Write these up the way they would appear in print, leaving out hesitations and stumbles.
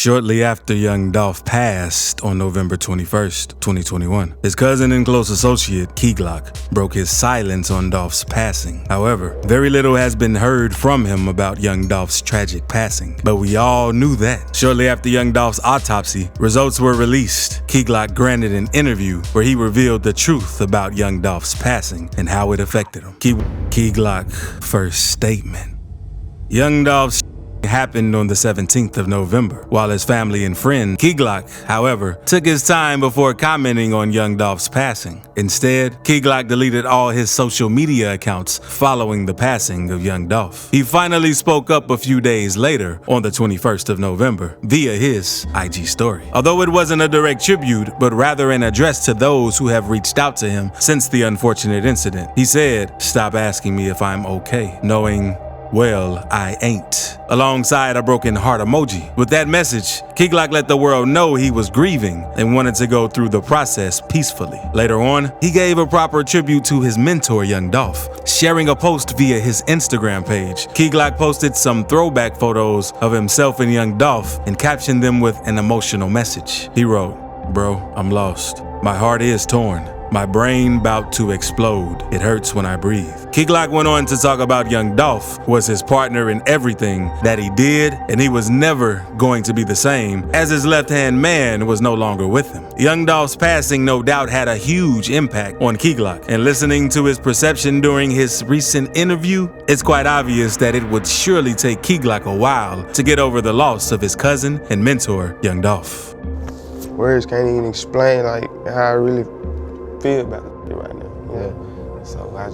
Shortly after young Dolph passed on November 21st, 2021, his cousin and close associate, Glock, broke his silence on Dolph's passing. However, very little has been heard from him about young Dolph's tragic passing, but we all knew that. Shortly after young Dolph's autopsy results were released, Glock granted an interview where he revealed the truth about young Dolph's passing and how it affected him. Glock first statement. Young Dolph's happened on the 17th of November, while his family and friend, Glock, however, took his time before commenting on young Dolph's passing. Instead, Glock deleted all his social media accounts following the passing of young Dolph. He finally spoke up a few days later, on the 21st of November, via his IG story. Although it wasn't a direct tribute, but rather an address to those who have reached out to him since the unfortunate incident, he said, "Stop asking me if I'm okay, knowing, well, I ain't," alongside a broken heart emoji. With that message, Glock let the world know he was grieving and wanted to go through the process peacefully. Later on, he gave a proper tribute to his mentor, young Dolph, sharing a post via his Instagram page. Glock posted some throwback photos of himself and young Dolph and captioned them with an emotional message. He wrote, "Bro, I'm lost. My heart is torn. My brain about to explode. It hurts when I breathe." Glock went on to talk about young Dolph was his partner in everything that he did, and he was never going to be the same as his left-hand man was no longer with him. Young Dolph's passing no doubt had a huge impact on Glock, and listening to his perception during his recent interview, it's quite obvious that it would surely take Glock a while to get over the loss of his cousin and mentor, young Dolph. Words can't even explain like how I really feel about it right now. Yeah. So I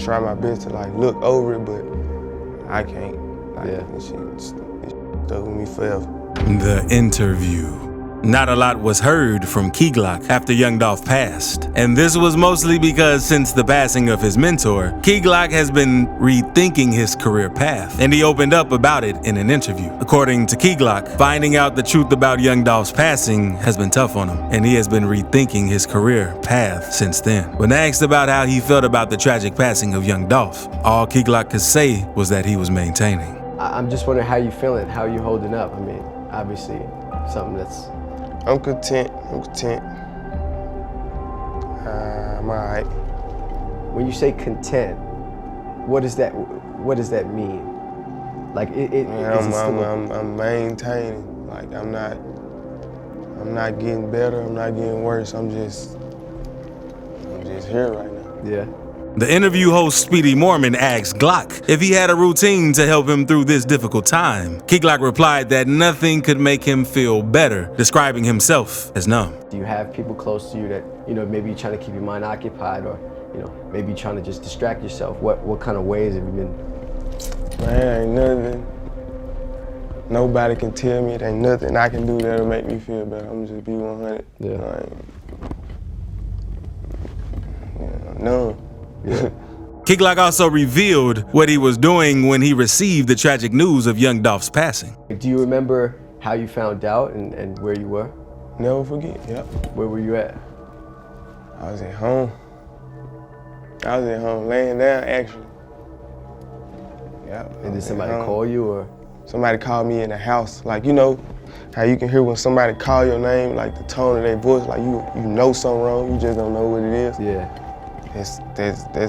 try my best to like look over it, but I can't. This shit stuck with me forever. The interview. Not a lot was heard from Glock after young Dolph passed, and this was mostly because since the passing of his mentor, Glock has been rethinking his career path, and he opened up about it in an interview. According to Glock, finding out the truth about young Dolph's passing has been tough on him, and he has been rethinking his career path since then. When asked about how he felt about the tragic passing of young Dolph, all Glock could say was that he was maintaining. I'm just wondering how you feeling, how you holding up. I mean, obviously, something that's... I'm content. I'm all right. When you say content, what does that mean? Like I'm maintaining. Like I'm not getting better. I'm not getting worse. I'm just here right now. Yeah. The interview host Speedy Mormon asked Glock if he had a routine to help him through this difficult time. Glock replied that nothing could make him feel better, describing himself as numb. Do you have people close to you that, maybe you're trying to keep your mind occupied, or, maybe you're trying to just distract yourself? What kind of ways have you been? Man, ain't nothing. Nobody can tell me it ain't nothing I can do that'll make me feel better. I'm just be 100. Yeah. Numb. Yeah. Glock also revealed what he was doing when he received the tragic news of young Dolph's passing. Do you remember how you found out and where you were? Never forget, yep. Where were you at? I was at home. Laying down, actually. Yep. And did somebody call you, or? Somebody called me in the house. Like, how you can hear when somebody call your name, like the tone of their voice, like you know something wrong, you just don't know what it is. Yeah. That's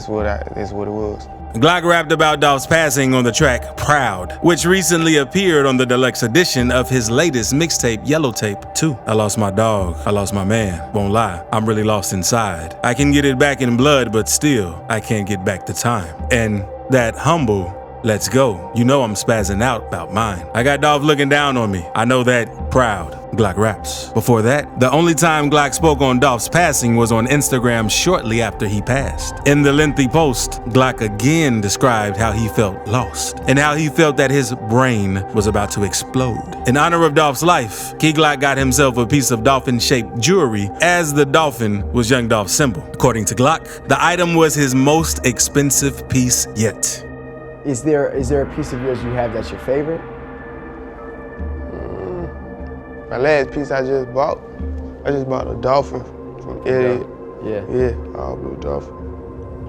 what it was. Glock rapped about Dolph's passing on the track Proud, which recently appeared on the deluxe edition of his latest mixtape, Yellow Tape 2. I lost my dog, I lost my man, won't lie, I'm really lost inside. I can get it back in blood, but still, I can't get back the time. And that humble, let's go, I'm spazzing out about mine. I got Dolph looking down on me, I know that. Proud, Glock raps. Before that, the only time Glock spoke on Dolph's passing was on Instagram shortly after he passed. In the lengthy post, Glock again described how he felt lost and how he felt that his brain was about to explode. In honor of Dolph's life, Glock got himself a piece of dolphin-shaped jewelry, as the dolphin was young Dolph's symbol. According to Glock, the item was his most expensive piece yet. Is there a piece of yours you have that's your favorite? My last piece I just bought a dolphin from Eddie. Yeah, all blue dolphin.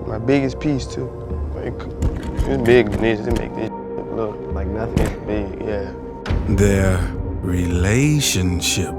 My biggest piece too. It's big than this. It make this look like nothing. It's big, yeah. There relationship.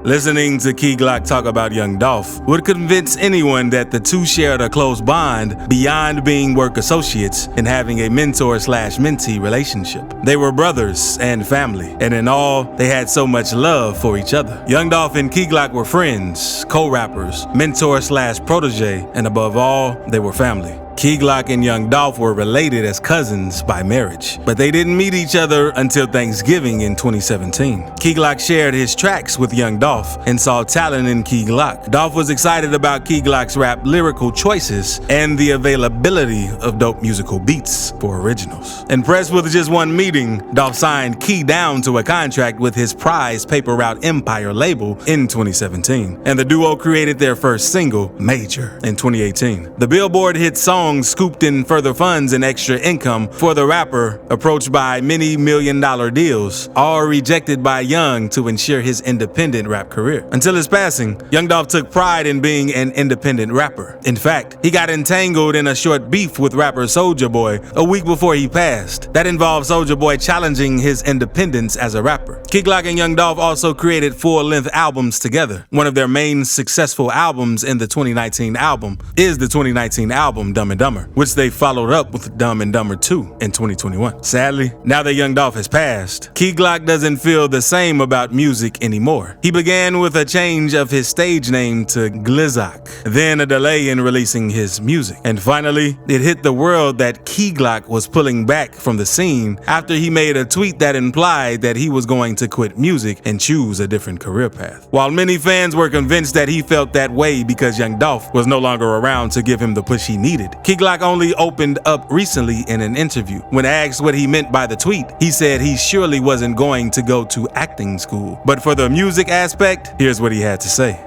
Listening to Key Glock talk about Young Dolph would convince anyone that the two shared a close bond beyond being work associates and having a mentor/mentee relationship. They were brothers and family, and in all, they had so much love for each other. Young Dolph and Key Glock were friends, co-rappers, mentor/protege, and above all, they were family. Key Glock and Young Dolph were related as cousins by marriage, but they didn't meet each other until Thanksgiving in 2017. Key Glock shared his tracks with Young Dolph and saw talent in Key Glock. Dolph was excited about Key Glock's rap lyrical choices and the availability of dope musical beats for originals. Impressed with just one meeting, Dolph signed Key down to a contract with his prized Paper Route Empire label in 2017, and the duo created their first single, Major, in 2018. The Billboard hit song scooped in further funds and extra income for the rapper, approached by many million-dollar deals, all rejected by Young to ensure his independent rap career. Until his passing, Young Dolph took pride in being an independent rapper. In fact, he got entangled in a short beef with rapper Soulja Boy a week before he passed. That involved Soulja Boy challenging his independence as a rapper. Key Glock and Young Dolph also created full-length albums together. One of their main successful albums in the 2019 album is the 2019 album Dumb and Dumber, which they followed up with Dumb and Dumber 2 in 2021. Sadly, now that Young Dolph has passed, Key Glock doesn't feel the same about music anymore. He began with a change of his stage name to Glizzock, then a delay in releasing his music. And finally, it hit the world that Key Glock was pulling back from the scene after he made a tweet that implied that he was going to quit music and choose a different career path. While many fans were convinced that he felt that way because Young Dolph was no longer around to give him the push he needed, Key Glock only opened up recently in an interview. When asked what he meant by the tweet, he said he surely wasn't going to go to acting school. But for the music aspect, here's what he had to say.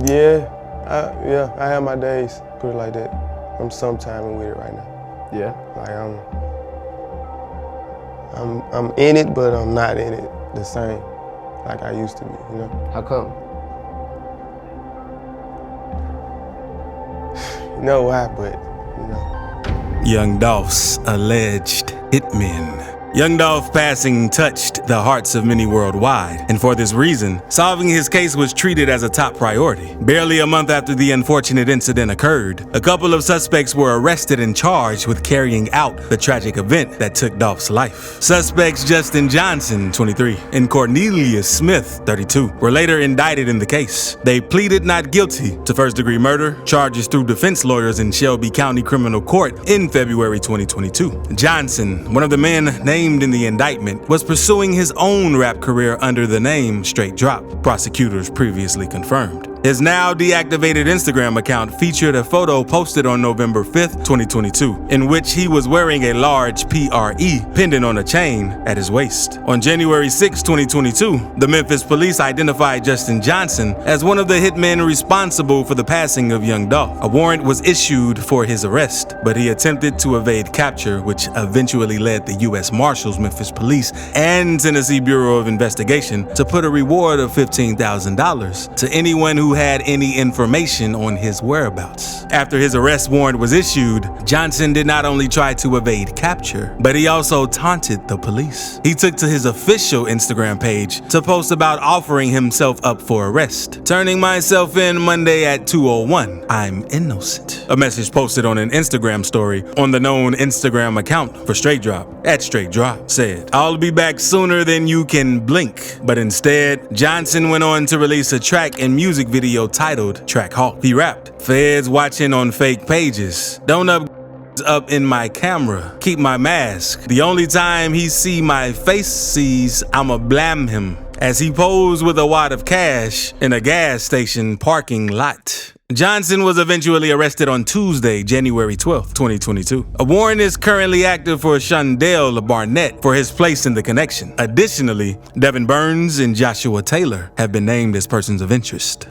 Yeah, I have my days, put it like that. I'm sometime with it right now. Yeah. Like I'm in it, but I'm not in it the same like I used to be, you know? How come? You know why, but, you know. Young Dolph's alleged hitmen. Young Dolph passing touched the hearts of many worldwide, and for this reason, solving his case was treated as a top priority. Barely a month after the unfortunate incident occurred, a couple of suspects were arrested and charged with carrying out the tragic event that took Dolph's life. Suspects Justin Johnson, 23, and Cornelius Smith, 32, were later indicted in the case. They pleaded not guilty to first-degree murder, charges through defense lawyers in Shelby County Criminal Court in February 2022. Johnson, one of the men named in the indictment, was pursuing his own rap career under the name Straight Drop, prosecutors previously confirmed. His now deactivated Instagram account featured a photo posted on November 5th, 2022, in which he was wearing a large PRE pendant on a chain at his waist. On January 6, 2022, the Memphis police identified Justin Johnson as one of the hitmen responsible for the passing of Young Dolph. A warrant was issued for his arrest, but he attempted to evade capture, which eventually led the U.S. Marshals, Memphis Police, and Tennessee Bureau of Investigation to put a reward of $15,000 to anyone who had any information on his whereabouts. After his arrest warrant was issued, Johnson did not only try to evade capture, but he also taunted the police. He took to his official Instagram page to post about offering himself up for arrest. Turning myself in Monday at 2:01. I'm innocent. A message posted on an Instagram story on the known Instagram account for Straight Drop, at Straight Drop, said, "I'll be back sooner than you can blink." But instead, Johnson went on to release a track and music video titled Track Hawk. He rapped, "Feds watching on fake pages. Don't up in my camera. Keep my mask. The only time he see my face sees, I'ma blam him." As he posed with a wad of cash in a gas station parking lot. Johnson was eventually arrested on Tuesday, January 12, 2022. A warrant is currently active for Shondell Barnett for his place in the connection. Additionally, Devin Burns and Joshua Taylor have been named as persons of interest.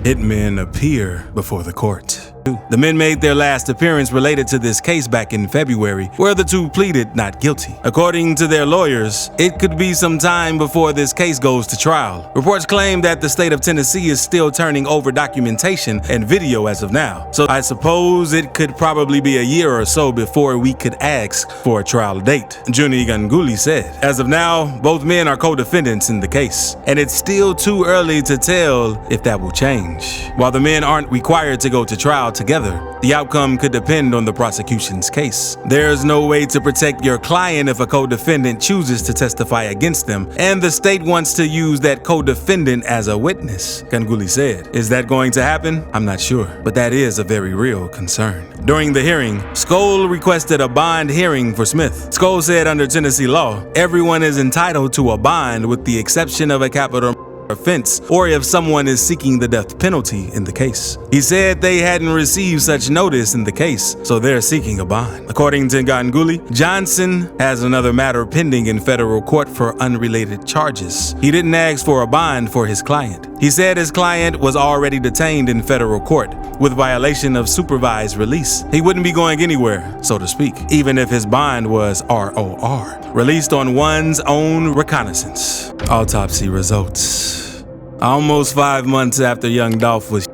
Hitmen appear before the court. The men made their last appearance related to this case back in February, where the two pleaded not guilty. According to their lawyers, it could be some time before this case goes to trial. Reports claim that the state of Tennessee is still turning over documentation and video as of now, so I suppose it could probably be a year or so before we could ask for a trial date. Juni Ganguli said, as of now, both men are co-defendants in the case, and it's still too early to tell if that will change. While the men aren't required to go to trial together, the outcome could depend on the prosecution's case. There's no way to protect your client if a co-defendant chooses to testify against them, and the state wants to use that co-defendant as a witness, Ganguly said. Is that going to happen? I'm not sure, but that is a very real concern. During the hearing, Skoll requested a bond hearing for Smith. Skoll said under Tennessee law, everyone is entitled to a bond with the exception of a capital offense or if someone is seeking the death penalty in the case. He said they hadn't received such notice in the case, so they're seeking a bond. According to Ganguly, Johnson has another matter pending in federal court for unrelated charges. He didn't ask for a bond for his client. He said his client was already detained in federal court with violation of supervised release. He wouldn't be going anywhere, so to speak, even if his bond was ROR, released on one's own reconnaissance. Autopsy results. Almost 5 months after young Dolph was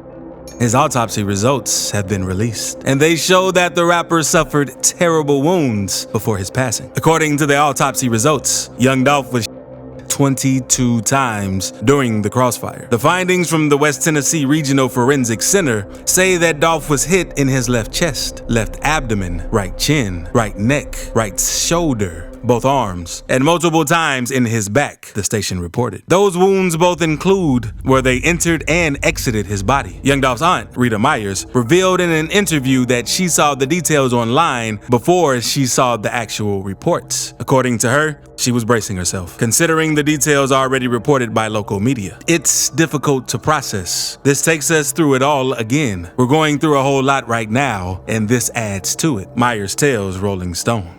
his autopsy results have been released, and they show that the rapper suffered terrible wounds before his passing. According to the autopsy results, young Dolph was 22 times during the crossfire. The findings from the West Tennessee Regional Forensic Center say that Dolph was hit in his left chest, left abdomen, right chin, right neck, right shoulder, both arms, and multiple times in his back, the station reported. Those wounds both include where they entered and exited his body. Young Dolph's aunt, Rita Myers, revealed in an interview that she saw the details online before she saw the actual reports. According to her, she was bracing herself, considering the details already reported by local media. It's difficult to process. This takes us through it all again. We're going through a whole lot right now, and this adds to it, Myers tells Rolling Stone.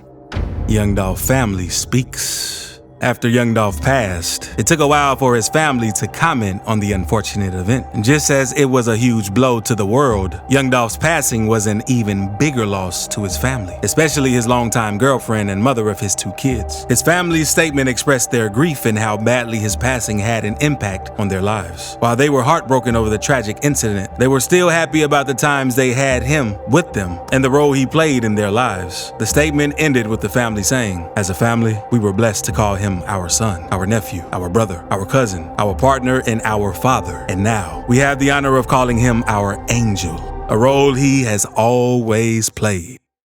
Young Dolph family speaks. After young Dolph passed, it took a while for his family to comment on the unfortunate event. And just as it was a huge blow to the world, young Dolph's passing was an even bigger loss to his family, especially his longtime girlfriend and mother of his 2 kids. His family's statement expressed their grief and how badly his passing had an impact on their lives. While they were heartbroken over the tragic incident, they were still happy about the times they had him with them and the role he played in their lives. The statement ended with the family saying, "As a family, we were blessed to call him our son, our nephew, our brother, our cousin, our partner, and our father. And now we have the honor of calling him our angel, a role he has always played."